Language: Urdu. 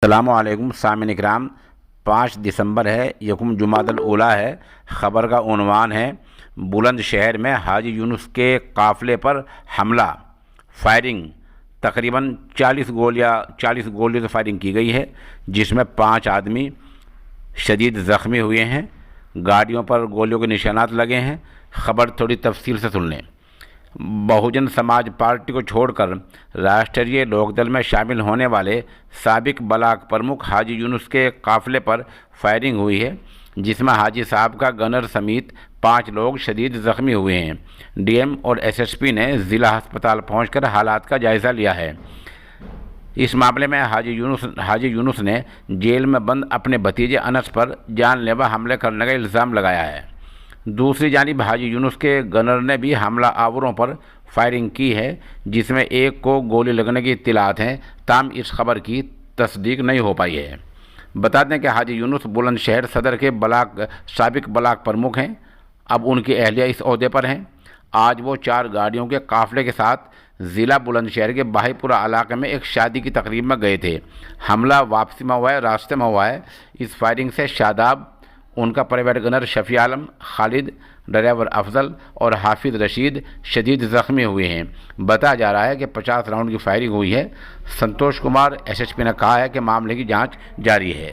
السلام علیکم سامعین اکرام۔ 5 دسمبر ہے، یکم جمادی الاولیٰ ہے۔ خبر کا عنوان ہے بلند شہر میں حاجی یونس کے قافلے پر حملہ، فائرنگ، تقریباً 40 گولیوں سے فائرنگ کی گئی ہے، جس میں 5 آدمی شدید زخمی ہوئے ہیں۔ گاڑیوں پر گولیوں کے نشانات لگے ہیں۔ خبر تھوڑی تفصیل سے سن لیں۔ بہوجن سماج پارٹی کو چھوڑ کر راشٹریہ لوک دل میں شامل ہونے والے سابق بلاک پرمکھ حاجی یونس کے قافلے پر فائرنگ ہوئی ہے، جس میں حاجی صاحب کا گنر سمیت 5 لوگ شدید زخمی ہوئے ہیں۔ ڈی ایم اور ایس ایس پی نے ضلع ہسپتال پہنچ کر حالات کا جائزہ لیا ہے۔ اس معاملے میں حاجی یونس نے جیل میں بند اپنے بھتیجے انس پر جان لیوا حملے کرنے کا الزام لگایا ہے۔ دوسری جانب حاجی یونس کے گنر نے بھی حملہ آوروں پر فائرنگ کی ہے، جس میں ایک کو گولی لگنے کی اطلاعات ہیں، تاہم اس خبر کی تصدیق نہیں ہو پائی ہے۔ بتا دیں کہ حاجی یونس بلند شہر صدر کے سابق بلاک پرمکھ ہیں، اب ان کی اہلیہ اس عہدے پر ہیں۔ آج وہ 4 گاڑیوں کے قافلے کے ساتھ ضلع بلند شہر کے باہی پورہ علاقے میں ایک شادی کی تقریب میں گئے تھے۔ حملہ واپسی میں ہوا ہے، راستے میں ہوا ہے۔ اس فائرنگ سے شاداب، ان کا پرائیویٹ گنر شفیع عالم، خالد، ڈرائیور افضل اور حافظ رشید شدید زخمی ہوئے ہیں۔ بتایا جا رہا ہے کہ 50 راؤنڈ کی فائرنگ ہوئی ہے۔ سنتوش کمار ایس ایس پی نے کہا ہے کہ معاملے کی جانچ جاری ہے۔